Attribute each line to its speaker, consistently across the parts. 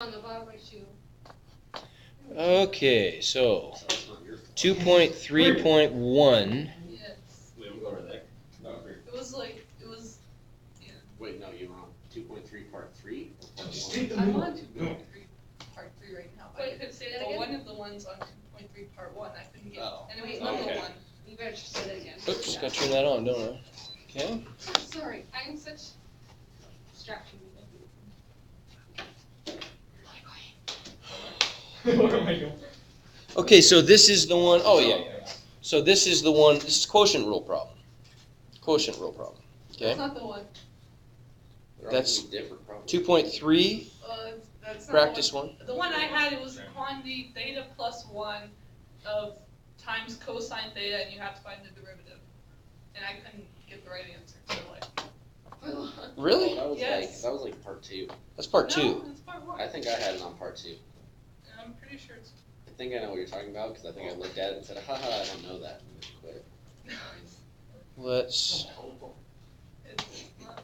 Speaker 1: On the bottom of my shoe.
Speaker 2: Okay, so 2.3.1.
Speaker 1: Yes.
Speaker 3: Wait, we'll go over there. No,
Speaker 1: It was like, yeah.
Speaker 3: wait, no, you're on 2.3 part 3 or part
Speaker 4: Just
Speaker 3: 1?
Speaker 4: take the
Speaker 1: I'm
Speaker 4: middle.
Speaker 1: on 2.3 part 3 right now.
Speaker 5: Wait, say that
Speaker 1: Well,
Speaker 5: again?
Speaker 1: one of the ones on 2.3 part 1, I couldn't get,
Speaker 3: Oh.
Speaker 1: and it was
Speaker 5: Wait,
Speaker 1: level
Speaker 3: okay.
Speaker 1: 1.
Speaker 5: You better say that again.
Speaker 2: Oops, gotta turn that on, don't I? Okay.
Speaker 5: Sorry, I'm such distraction.
Speaker 4: What am I doing?
Speaker 2: Okay, so this is the one, oh yeah. So this is the one, this is quotient rule problem. Quotient rule problem, okay?
Speaker 1: That's not the one.
Speaker 3: They're all
Speaker 2: That's
Speaker 3: gonna be different probably.
Speaker 2: 2.3,
Speaker 1: That's not
Speaker 2: practice
Speaker 1: the one.
Speaker 2: one.
Speaker 1: The one I had, it was quantity theta plus 1 of times cosine theta, and you have to find the derivative. And I couldn't get the right answer, so like.
Speaker 2: Really?
Speaker 3: That was like part 2.
Speaker 2: That's part 2.
Speaker 1: No, it's part 1.
Speaker 3: I think I had it on part 2.
Speaker 1: And I'm pretty sure it's.
Speaker 3: I think I know what you're talking about because I think I looked at it and said, haha, I don't know that, and then quit.
Speaker 2: Let's,
Speaker 1: It's not.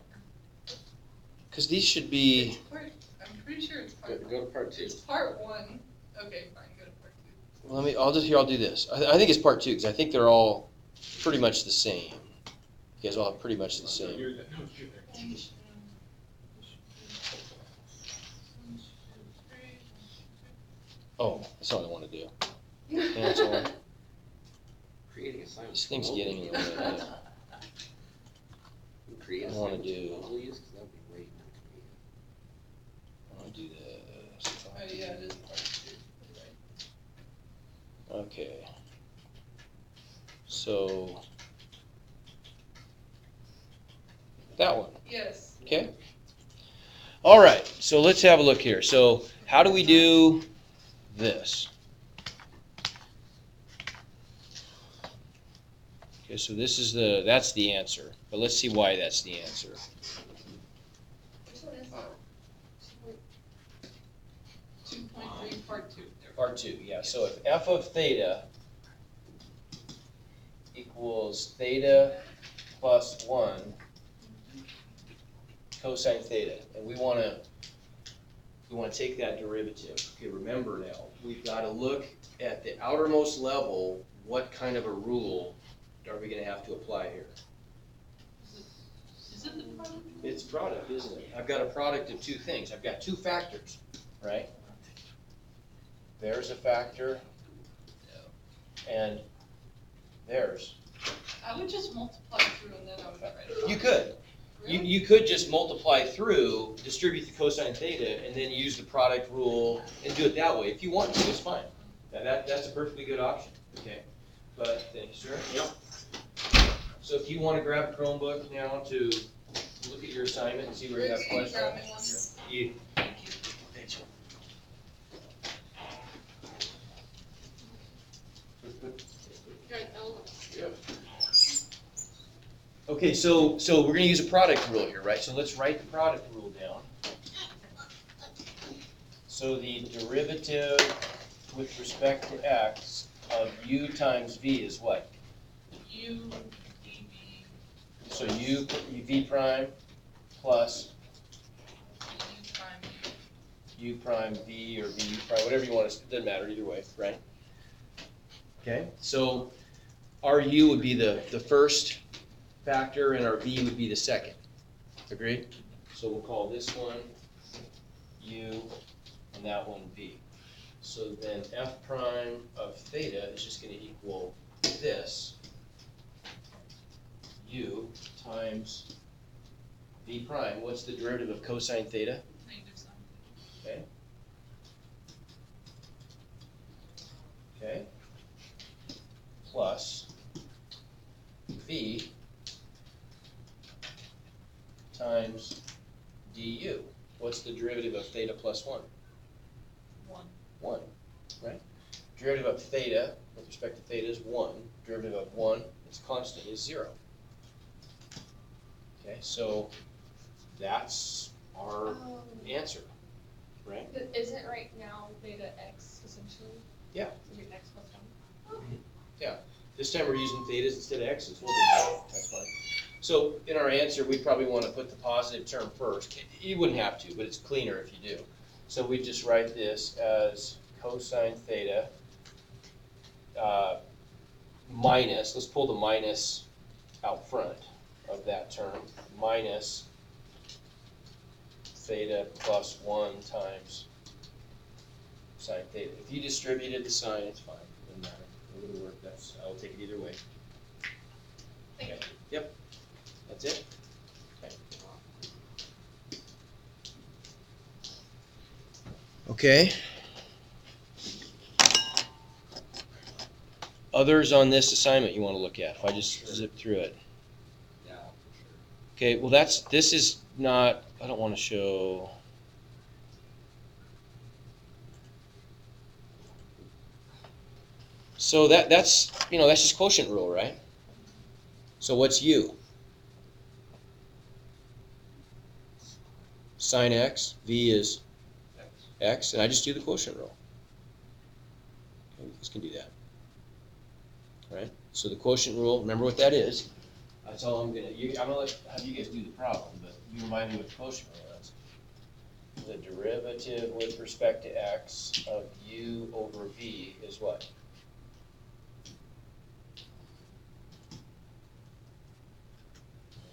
Speaker 2: because these should be,
Speaker 1: It's part, I'm pretty sure it's part 1.
Speaker 3: Go to part 2.
Speaker 1: It's part 1. Okay, fine, go to part 2.
Speaker 2: I'll do this. I think it's part 2, because I think they're all pretty much the same. You guys all have pretty much the same.
Speaker 4: You're the- no, you're there.
Speaker 2: Oh, that's not what I want to do. Cancel.
Speaker 3: Creating assignments.
Speaker 2: This thing's getting in the way. Yeah.
Speaker 3: Create
Speaker 2: I wanna
Speaker 3: assignments
Speaker 2: do-
Speaker 3: remotely, 'cause that would be way more
Speaker 2: I want to do this.
Speaker 1: Oh, yeah, it is part 2.
Speaker 2: Okay. So, that one.
Speaker 1: Yes.
Speaker 2: Okay. All right. So let's have a look here. So how do we do this? Okay. So this is that's the answer. But let's see why that's the answer.
Speaker 5: Which one is that?
Speaker 1: 2.3 part 2.
Speaker 2: Part 2. Yeah. So if f of theta equals theta plus 1 cosine theta, and we want to take that derivative. Okay, remember now, we've got to look at the outermost level, what kind of a rule are we going to have to apply here?
Speaker 1: Is it the product?
Speaker 2: It's product, isn't it? I've got a product of two things. I've got two factors, right? There's a factor, and there's.
Speaker 1: I would just multiply through and then I would write it.
Speaker 2: You could.
Speaker 1: Really?
Speaker 2: You could just multiply through, distribute the cosine theta, and then use the product rule and do it that way. If you want to, it's fine. That's a perfectly good option, okay? But, thank you, sir. Yep. So if you want to grab a Chromebook now to look at your assignment and see where you have
Speaker 1: Can you grab me
Speaker 2: questions.
Speaker 1: one?
Speaker 2: You-
Speaker 1: Thank you.
Speaker 2: Thanks.
Speaker 5: Right, I'll-
Speaker 2: Okay, so we're going to use a product rule here, right? So let's write the product rule down. So the derivative with respect to x of u times v is what?
Speaker 1: U, D, V,
Speaker 2: So v prime plus
Speaker 1: U prime,
Speaker 2: u prime v or v prime, whatever you want to, it doesn't matter either way, right? Okay, so our u would be the first factor and our v would be the second. Agreed? So we'll call this one u and that one v. So then f prime of theta is just going to equal this u times v prime. What's the derivative of cosine theta?
Speaker 1: negative sign.
Speaker 2: Okay. Okay. Plus v times du. What's the derivative of theta plus 1?
Speaker 1: 1.
Speaker 2: 1, right? Derivative of theta with respect to theta is 1. Derivative of 1, its constant, is 0. Okay, so that's our answer, right?
Speaker 5: But isn't right now theta x essentially?
Speaker 2: Yeah.
Speaker 5: Is it x plus 1? Okay.
Speaker 2: This time we're using thetas instead of x's. That's fine. So in our answer, we probably want to put the positive term first. You wouldn't have to, but it's cleaner if you do. So we just write this as cosine theta minus, let's pull the minus out front of that term, minus theta plus 1 times sine theta. If you distributed the sine, it's fine, doesn't matter. It would work, I'll take it either way.
Speaker 1: Thank you.
Speaker 2: Okay. Yep, that's it. Okay. Others on this assignment you want to look at, if I just zip through it.
Speaker 3: Yeah, for sure.
Speaker 2: Okay, well this is not, I don't want to show. So that's just quotient rule, right? So what's u? Sine x, v is x, and I just do the quotient rule. Okay, you guys can do that. All right, so the quotient rule, remember what that is. That's all I'm gonna have you guys do the problem, but you remind me what the quotient rule is. The derivative with respect to x of u over v is what?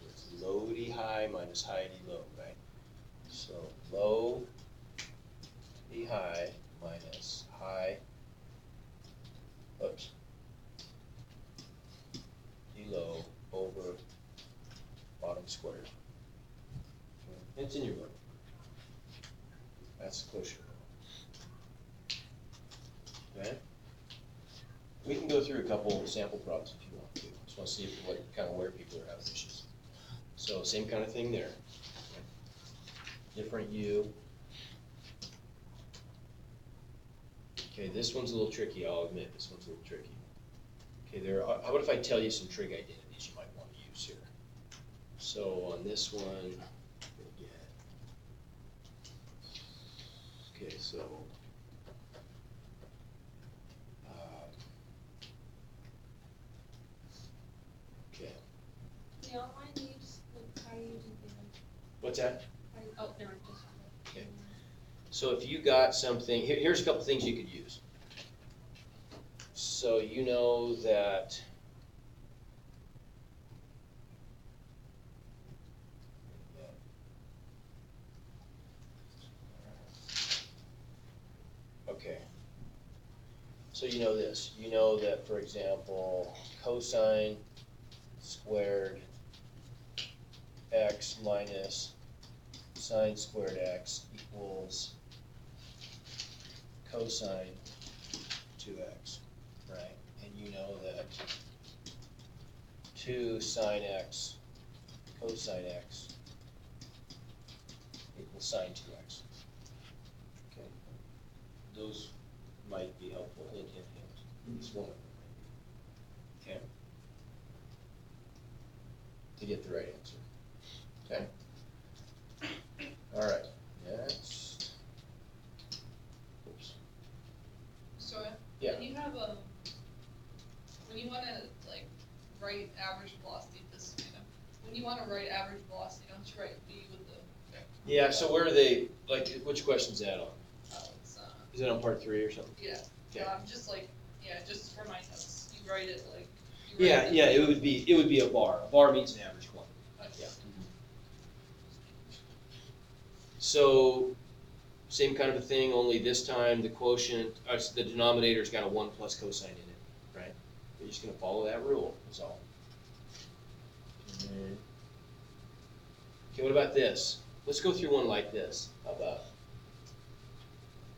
Speaker 2: It's low d high minus high d low, right? So low d high minus high, oops, d low over bottom squared. It's in your book. That's the quotient rule. Okay? We can go through a couple sample problems if you want to. Just want to see where people are having issues. So same kind of thing there. Different u. Okay, this one's a little tricky, I'll admit. This one's a little tricky. Okay, how about if I tell you some trig identities you might want to use here? So on this one, okay, so okay.
Speaker 5: The online needs, how you do
Speaker 2: What's that?
Speaker 5: oh, never mind, just.
Speaker 2: Okay. So if you got something, here's a couple things you could use. So you know that okay. So you know this. You know that, for example, cosine squared x minus sine squared x equals cosine 2x, right? And you know that 2 sine x cosine x equals sine 2x. Okay. Those might be helpful. Hint, hint, hint. Just one of them. Okay. To get the right answer. Okay. All right. Next. Oops.
Speaker 1: So,
Speaker 2: Yeah.
Speaker 1: when you have when you want to write average velocity, when you want to write average velocity, don't you write v with the vector?
Speaker 2: Yeah. So where are they? Which question's that on?
Speaker 1: It's,
Speaker 2: Is that on part 3 or something?
Speaker 1: yeah.
Speaker 2: Okay.
Speaker 1: So I'm just just for my notes, you write it
Speaker 2: Yeah. It would be a bar. A bar means an average one. Yeah. So, same kind of a thing, only this time the quotient, the denominator's got a 1 plus cosine in it, right? You're just gonna follow that rule, that's all. Okay, what about this? Let's go through one like this. How about?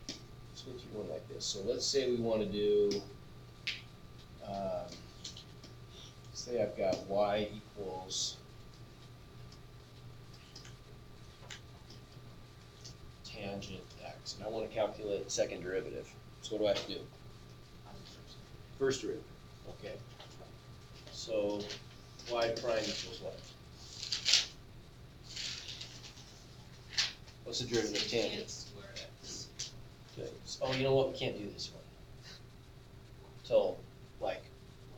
Speaker 2: Let's go through one like this. So let's say we want to do, say I've got y equals tangent x, and I want to calculate the second derivative. So what do I have to do? First derivative, okay. So y prime equals what? What's the derivative of tangent?
Speaker 1: square x.
Speaker 2: Okay. Oh, you know what? We can't do this one till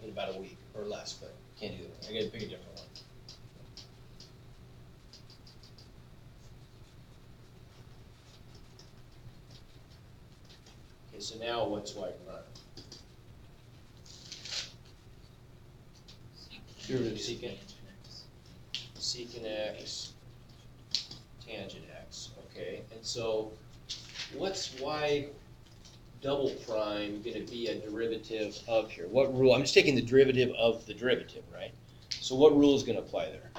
Speaker 2: in about a week or less, but can't do that. I gotta pick a different one. so now what's y prime? Derivative secant. Secant x, tangent x, okay, and so what's y double prime gonna be a derivative of here? What rule, I'm just taking the derivative of the derivative, right? So what rule is gonna apply there?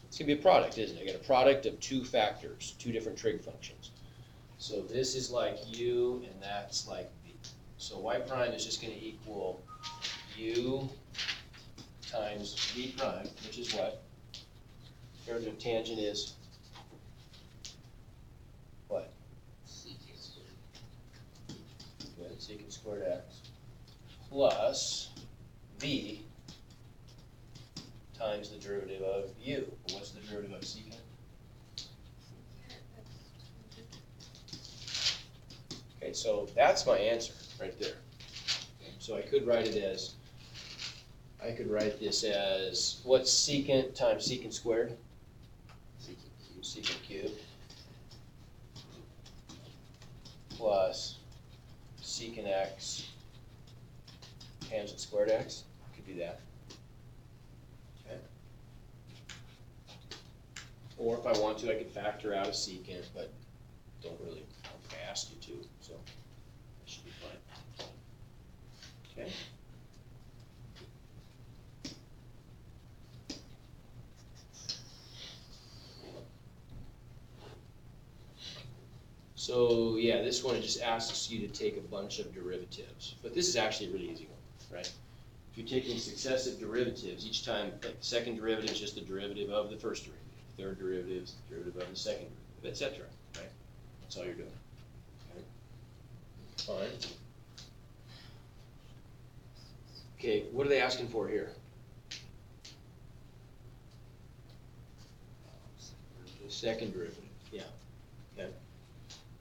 Speaker 2: It's gonna be a product, isn't it? I got a product of two factors, two different trig functions. So this is like u and that's like v. So y prime is just gonna equal u times v prime, which is what? Derivative of tangent is what? Good, secant squared x plus v times the derivative of u. What's the derivative of secant? Okay, so that's my answer right there. So I could write it as, I could write this as, what's secant times secant squared? Secant cubed plus secant x tangent squared x. Could do that. Okay. Or if I want to, I could factor out a secant, but don't really ask you to, so that should be fine. Okay. So yeah, this one just asks you to take a bunch of derivatives, but this is actually a really easy one, right? If you're taking successive derivatives, each time, like the second derivative is just the derivative of the first derivative, third derivative is the derivative of the second derivative, etc. Right? That's all you're doing. Okay. Fine. Okay, what are they asking for here? The second derivative, yeah. Okay.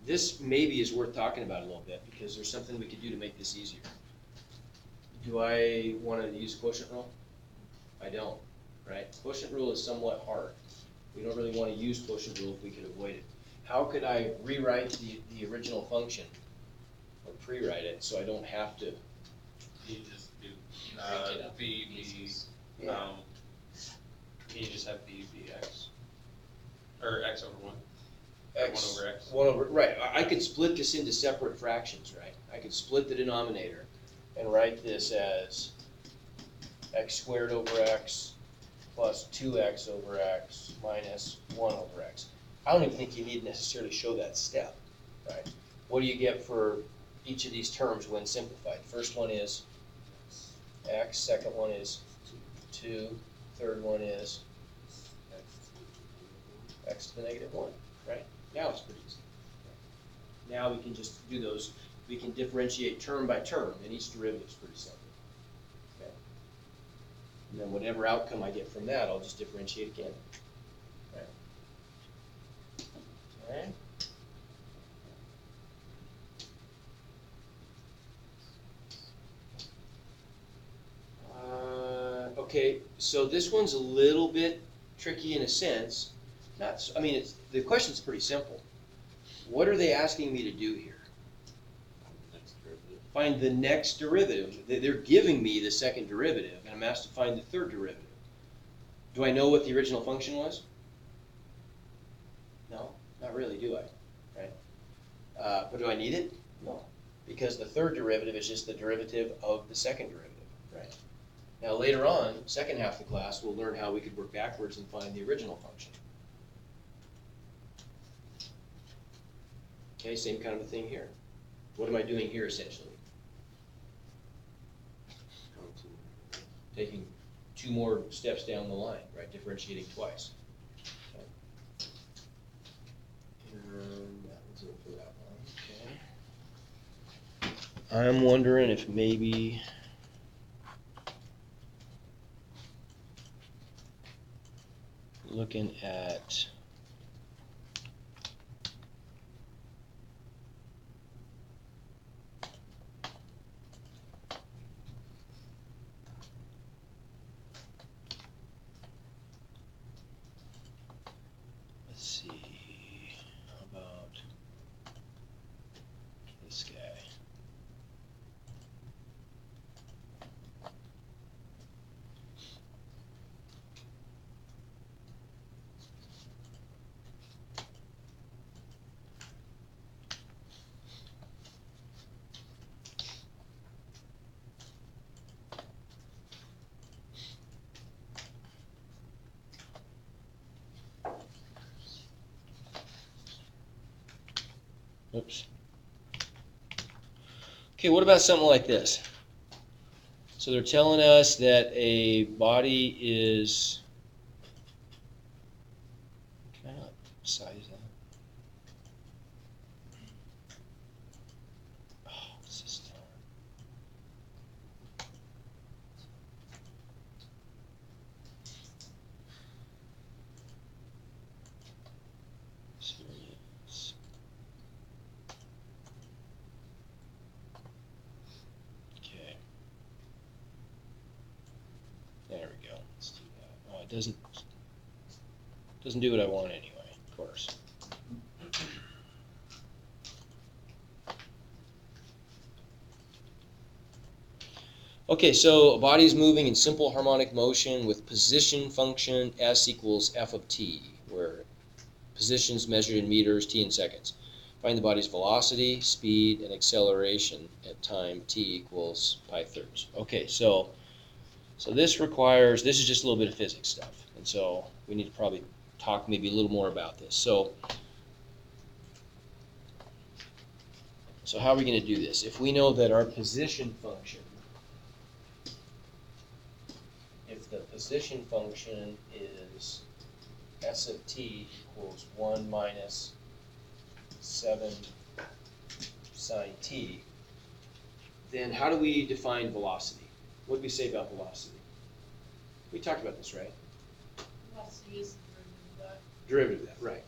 Speaker 2: This maybe is worth talking about a little bit because there's something we could do to make this easier. Do I want to use quotient rule? I don't, right? Quotient rule is somewhat hard. We don't really want to use quotient rule if we can avoid it. How could I rewrite the original function or pre-write it so I don't have to?
Speaker 6: You just do
Speaker 1: Break it up
Speaker 6: v,
Speaker 1: in
Speaker 6: v,
Speaker 1: pieces.
Speaker 6: you just have v, v, x. Or x over 1.
Speaker 2: X,
Speaker 6: 1 over x.
Speaker 2: 1 over, right. I could split this into separate fractions, right? I could split the denominator and write this as x squared over x plus 2x over x minus 1 over x. I don't even think you need to necessarily show that step, right? What do you get for each of these terms when simplified? First one is x, second one is 2, third one is x to the negative 1, right? Now it's pretty easy. Now we can just do those, we can differentiate term by term, and each derivative is pretty simple. Okay. And then whatever outcome I get from that, I'll just differentiate again. Okay. All right. Okay, so this one's a little bit tricky in a sense. I mean, the question's pretty simple. What are they asking me to do here?
Speaker 3: Next derivative.
Speaker 2: Find the next derivative. They're giving me the second derivative, and I'm asked to find the third derivative. Do I know what the original function was? No, not really, do I? Right? But do I need it? No, because the third derivative is just the derivative of the second derivative, right? Now later on, second half of the class, we'll learn how we could work backwards and find the original function. Okay, same kind of a thing here. What am I doing here essentially? Taking two more steps down the line, right? Differentiating twice. Okay. And that was it for that one. Okay. I'm wondering if maybe looking at let's see, how about this guy? Oops. Okay, what about something like this? So they're telling us that a body is, can I not size that? Oh, what's this term? Serious. Okay. There we go. Let's do that. Oh, it doesn't do what I want anyway, of course. Okay, so a body is moving in simple harmonic motion with position function s equals f of t, where position is measured in meters, t in seconds. Find the body's velocity, speed, and acceleration at time t equals pi thirds. Okay, so this requires, this is just a little bit of physics stuff, and so we need to probably talk maybe a little more about this. So how are we going to do this? If we know that our position function, if the position function is s of t equals 1 minus 7 sine t, then how do we define velocity? What did we say about velocity? We talked about this, right?
Speaker 1: Velocity is the
Speaker 2: Derivative of that, right.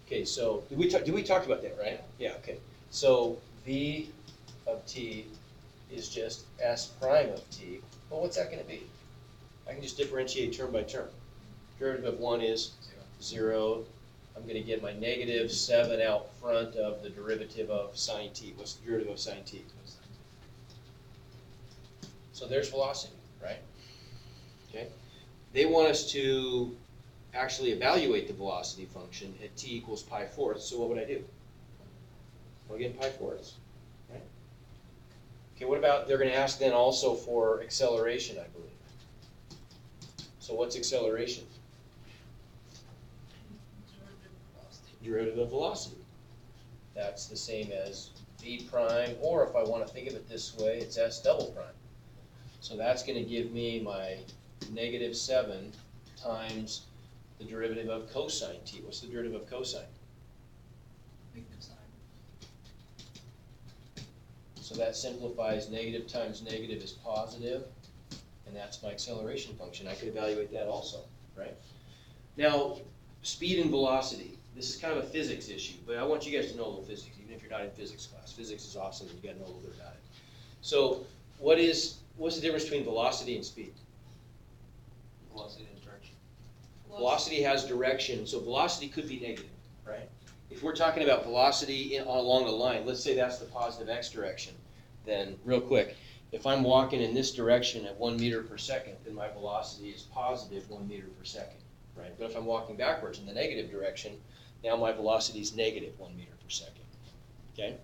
Speaker 2: Okay, so did we talk about that, right? Yeah, okay. So v of t is just s prime of t. Well, what's that going to be? I can just differentiate term by term. Derivative of 1 is 0. I'm going to get my negative 7 out front of the derivative of sine t. What's the derivative of sine t? So there's velocity, right? Okay. They want us to actually evaluate the velocity function at t equals pi fourths. So what would I do? Well, again, pi fourths, right? Okay, what about, they're going to ask then also for acceleration, I believe. So what's acceleration? Derivative of velocity. That's the same as v prime, or if I want to think of it this way, it's s double prime. So that's going to give me my negative 7 times the derivative of cosine t. What's the derivative of cosine?
Speaker 1: negative sign.
Speaker 2: So that simplifies negative times negative is positive, and that's my acceleration function. I could evaluate that also, right? Now, speed and velocity. This is kind of a physics issue, but I want you guys to know a little physics, even if you're not in physics class. Physics is awesome, and you got to know a little bit about it. So, what's the difference between velocity and speed?
Speaker 6: Velocity and direction.
Speaker 2: Velocity has direction, so velocity could be negative, right? If we're talking about velocity along a line, let's say that's the positive x direction, then real quick, if I'm walking in this direction at 1 meter per second, then my velocity is positive 1 meter per second, right? But if I'm walking backwards in the negative direction, now my velocity is negative 1 meter per second, okay?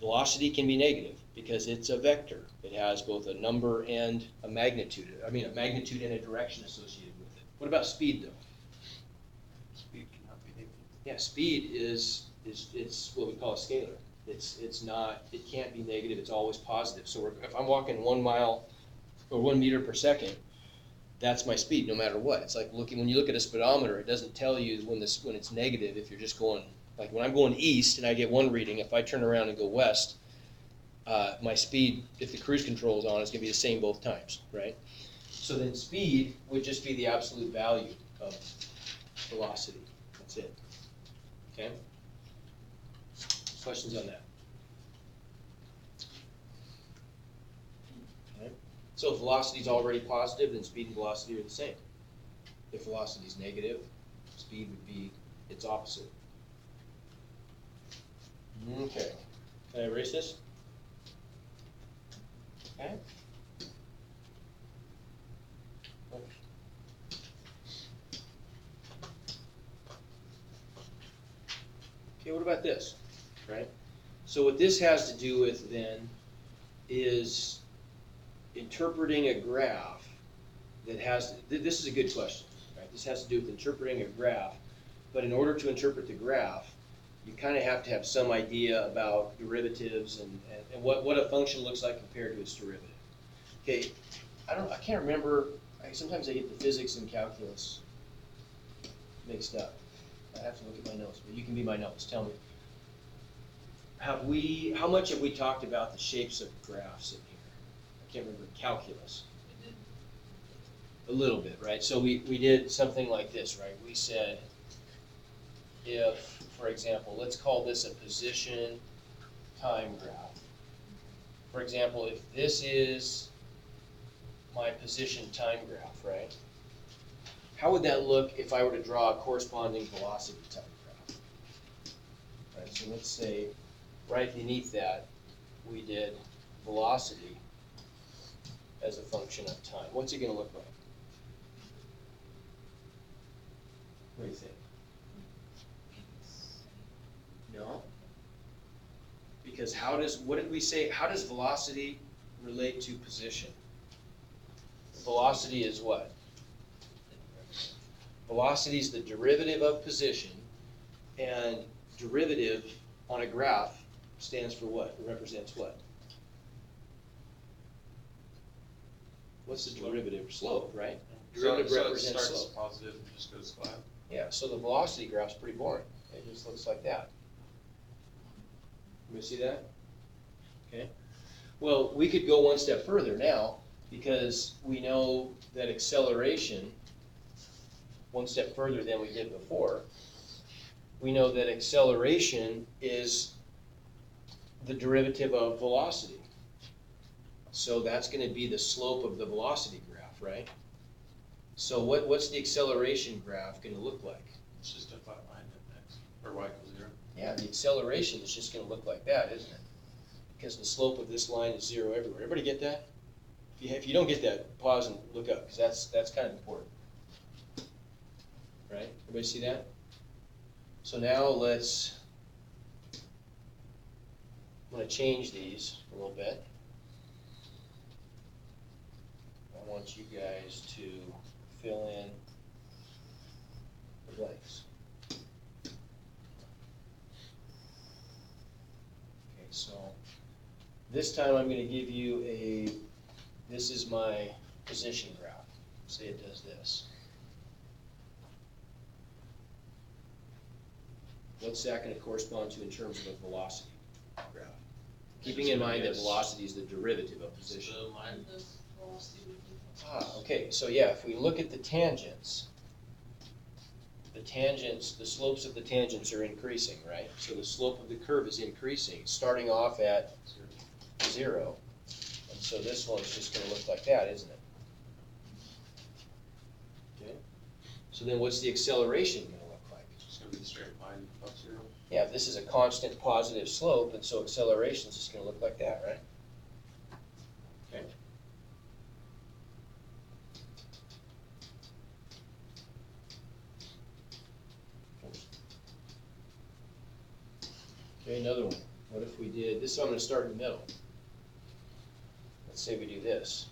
Speaker 2: Velocity can be negative because it's a vector. It has both a number and a magnitude. I mean, a magnitude and a direction associated with it. What about speed, though?
Speaker 6: Speed cannot be negative.
Speaker 2: Yeah, speed is it's what we call a scalar. It's not. It can't be negative. It's always positive. So if I'm walking 1 mile or 1 meter per second, that's my speed, no matter what. It's like when you look at a speedometer, it doesn't tell you when it's negative if you're just going. Like when I'm going east and I get one reading, if I turn around and go west, my speed, if the cruise control is on, is going to be the same both times, right? So then speed would just be the absolute value of velocity. That's it. Okay? Questions on that? Okay. So if velocity is already positive, then speed and velocity are the same. If velocity is negative, speed would be its opposite. Okay. Can I erase this? Okay. Okay, what about this? Right? So what this has to do with then is interpreting a graph that has, this is a good question, right? This has to do with interpreting a graph, but in order to interpret the graph, you kind of have to have some idea about derivatives and what a function looks like compared to its derivative. Okay, I can't remember, sometimes I get the physics and calculus mixed up. I have to look at my notes, but you can be my notes, tell me. How much have we talked about the shapes of graphs in here? I can't remember, calculus.
Speaker 1: We did-
Speaker 2: A little bit, right? So we did something like this, right? We said, if, for example, let's call this a position time graph. For example, if this is my position time graph, right? How would that look if I were to draw a corresponding velocity time graph? Right, so let's say right beneath that, we did velocity as a function of time. What's it gonna look like? What do you think? No? Because what did we say, how does velocity relate to position? Velocity is what? Velocity is the derivative of position, and derivative on a graph stands for what? It represents what? What's the derivative? Slope, right? Derivative
Speaker 6: So it
Speaker 2: represents
Speaker 6: starts
Speaker 2: slope.
Speaker 6: positive and just goes flat.
Speaker 2: Yeah, so the velocity graph's pretty boring. It just looks like that. You see that? Okay. Well, we could go one step further now, because we know that acceleration, one step further than we did before, we know that acceleration is the derivative of velocity. So that's gonna be the slope of the velocity graph, right? So what's the acceleration graph gonna look like?
Speaker 6: It's just a flat line at x, or y equals 0.
Speaker 2: Yeah, the acceleration is just gonna look like that, isn't it? Because the slope of this line is 0 everywhere. Everybody get that? If you don't get that, pause and look up, because that's kind of important. Right? Everybody see that? So now I'm gonna change these a little bit. I want you guys to fill in the blanks. Okay, so this time I'm gonna give you this is my position graph. Say it does this. What's that gonna correspond to in terms of a velocity graph? Keeping in mind that velocity is the derivative of position.
Speaker 6: The line,
Speaker 1: And the velocity would be.
Speaker 2: Okay, so yeah, if we look at the tangents, the slopes of the tangents are increasing, right? So the slope of the curve is increasing, starting off at 0. And so this one's just gonna look like that, isn't it? Okay. So then what's the acceleration gonna look like?
Speaker 6: it's gonna be the straight line up 0.
Speaker 2: Yeah, this is a constant positive slope, and so acceleration is just gonna look like that, right? Okay. Okay, another one. What if we did, this I'm gonna start in the middle. Let's say we do this.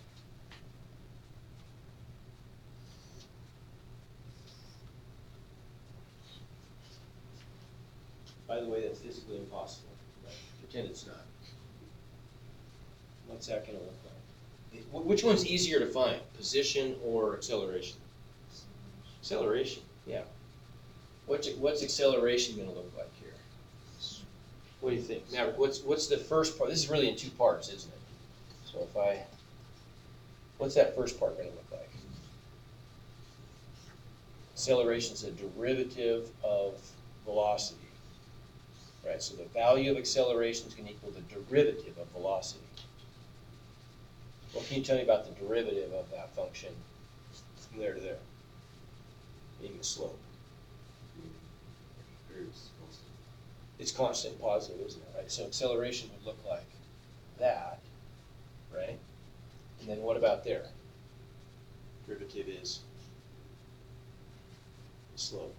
Speaker 2: By the way, that's physically impossible. Right? Pretend it's not. What's that gonna look like? Which one's easier to find, position or acceleration? Acceleration, yeah. What's acceleration gonna look like here? What do you think? Maverick, what's the first part? This is really in two parts, isn't it? So what's that first part gonna look like? Acceleration is a derivative of velocity. Right, so the value of acceleration is gonna equal the derivative of velocity. What can you tell me about the derivative of that function from there to there? Being the slope. It's constant positive, isn't it, right? So acceleration would look like that, right? And then what about there? Derivative is the slope.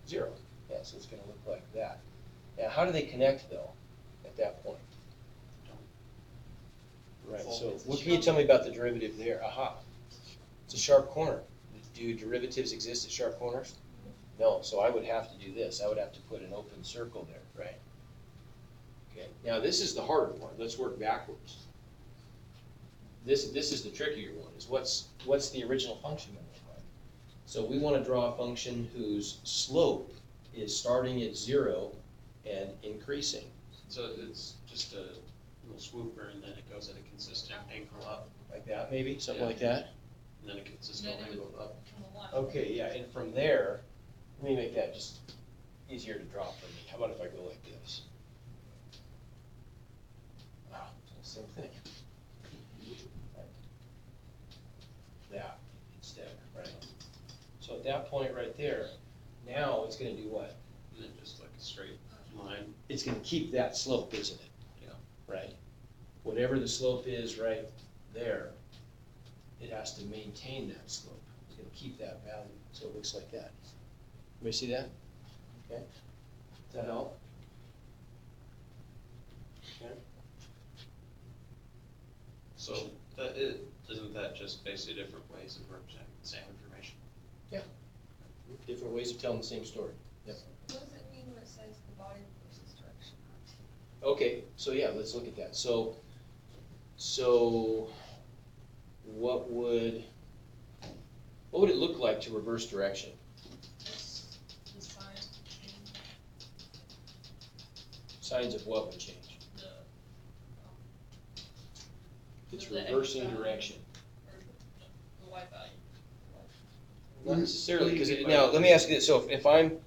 Speaker 2: 0. Yeah, so it's gonna look like that. Now, how do they connect though, at that point? Right, so what can you tell me about the derivative there? Aha, it's a sharp corner. Do derivatives exist at sharp corners? No, so I would have to do this. I would have to put an open circle there, right? Okay, now this is the harder one. Let's work backwards. This is the trickier one, is what's the original function gonna look like? So we wanna draw a function whose slope is starting at 0 and increasing.
Speaker 6: So it's just a little swooper and then it goes at a consistent angle up,
Speaker 2: Like that, maybe, something
Speaker 6: Yeah.
Speaker 2: like that?
Speaker 6: and then a consistent
Speaker 1: Then it
Speaker 6: angle up.
Speaker 1: From the one.
Speaker 2: Okay, yeah, and from there, let me make that just easier to draw for me. How about if I go like this? Wow, same thing. That instead, right? So at that point right there, now it's gonna do what?
Speaker 6: And then just like a straight line.
Speaker 2: It's gonna keep that slope, isn't it?
Speaker 6: Yeah.
Speaker 2: Right? Whatever the slope is right there, it has to maintain that slope. It's gonna keep that value, so it looks like that. Everybody see that? Okay? Does that help? Okay.
Speaker 6: So isn't that just basically different ways of representing the same information?
Speaker 2: Different ways of telling the same story. Yep.
Speaker 5: What does it mean when it says the body versus direction?
Speaker 2: Okay, so yeah, let's look at that. So what would it look like to reverse direction?
Speaker 1: The sign change,
Speaker 2: Signs of what would change?
Speaker 1: the,
Speaker 2: It's
Speaker 1: The X
Speaker 2: reversing
Speaker 1: value.
Speaker 2: direction.
Speaker 1: or the Y value.
Speaker 2: Not necessarily, because
Speaker 6: What do you mean
Speaker 2: now,
Speaker 6: by-
Speaker 2: let me ask you this, so if I'm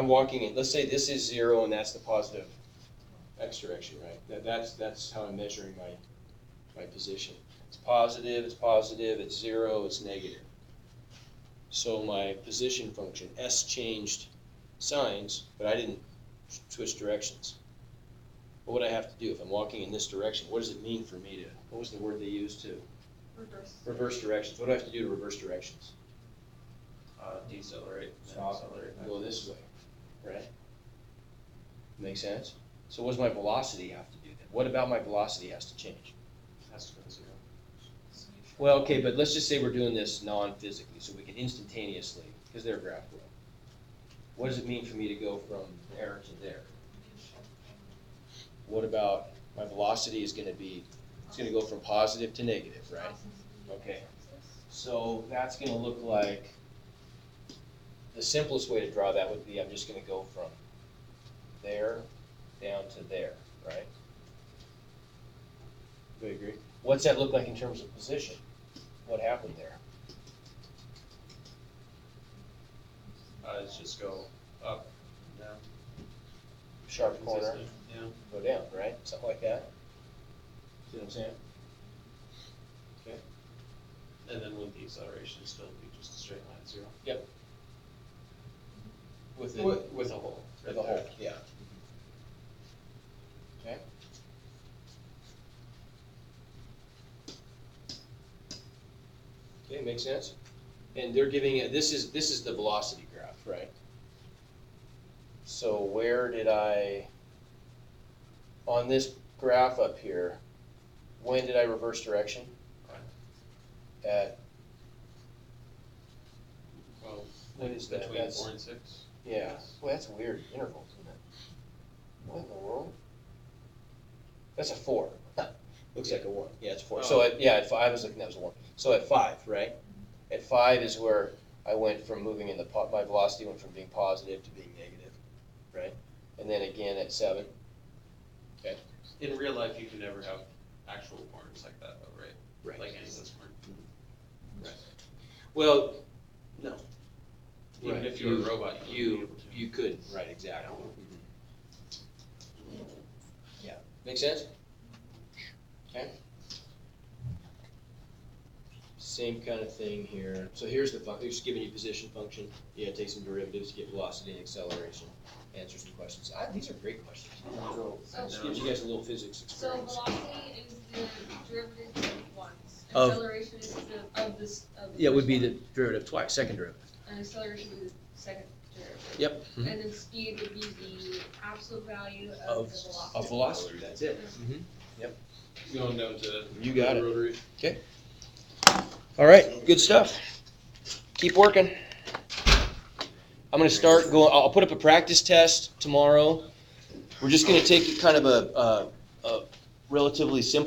Speaker 2: walking in, let's say this is 0 and that's the positive X direction, right? That's how I'm measuring my position. It's positive, it's 0, it's negative. So my position function, S changed signs, but I didn't switch directions. What would I have to do if I'm walking in this direction? What does it mean for me to, what was the word they used to?
Speaker 1: Reverse.
Speaker 2: Reverse directions. What do I have to do to reverse directions?
Speaker 6: Decelerate. then
Speaker 2: Stop,
Speaker 6: accelerate back.
Speaker 2: go this way, right? Make sense? So what does my velocity have to do then? What about my velocity has to change?
Speaker 6: Has to go to 0.
Speaker 2: Well, okay, but let's just say we're doing this non-physically, so we can instantaneously, because they're graphical. What does it mean for me to go from there to there? What about, my velocity is gonna be, it's gonna go from positive to negative, right? Okay. So that's gonna look like, the simplest way to draw that would be, I'm just gonna go from there down to there, right? Do you agree? What's that look like in terms of position? What happened there?
Speaker 6: It's just go up, down.
Speaker 2: Sharp corner,
Speaker 6: consistent, Yeah.
Speaker 2: go down, right? Something like that? See what I'm saying?
Speaker 6: And then with the acceleration, still be just a straight line, 0.
Speaker 2: With the,
Speaker 6: With a hole.
Speaker 2: with a hole, yeah. Okay? Okay, makes sense? And they're giving it, this is the velocity graph, right? So where did on this graph up here, when did I reverse direction? At,
Speaker 6: Well,
Speaker 2: What is that?
Speaker 6: between
Speaker 2: That's-
Speaker 6: 4 and 6.
Speaker 2: yeah, well, that's a weird interval, isn't it? What in the world? That's a 4. Looks like a 1. Yeah, it's 4. So
Speaker 6: Oh.
Speaker 2: at 5, I was looking, that was a 1. So at 5, right? At 5 is where I went from moving in my velocity went from being positive to being negative, right? And then again at 7.
Speaker 6: In real life, you can never have actual corners like that, though, right?
Speaker 2: Right.
Speaker 6: Like any of those corners.
Speaker 2: Well, no.
Speaker 6: Even
Speaker 2: Right.
Speaker 6: if you're a robot, you wouldn't be able to.
Speaker 2: You could, right, exactly. Yeah, make sense? Okay. Same kind of thing here. So here's the function, just giving you position function. You gotta take some derivatives, get velocity and acceleration, answer some questions. These are great questions. Just gives you guys a little physics
Speaker 5: So
Speaker 2: experience.
Speaker 5: velocity is the derivative of once.
Speaker 2: Of-
Speaker 5: Acceleration is of this, of.
Speaker 2: Yeah, it would be
Speaker 5: first
Speaker 2: the
Speaker 5: one.
Speaker 2: derivative twice, second derivative.
Speaker 5: And acceleration would be the second derivative.
Speaker 2: Yep.
Speaker 5: And then speed would be the absolute value of
Speaker 2: Of,
Speaker 5: the velocity.
Speaker 2: of velocity, that's it.
Speaker 6: Going down to.
Speaker 2: You got it.
Speaker 6: Rotary.
Speaker 2: All right, good stuff. Keep working. I'm gonna start going, I'll put up a practice test tomorrow. We're just gonna take it kind of a relatively simple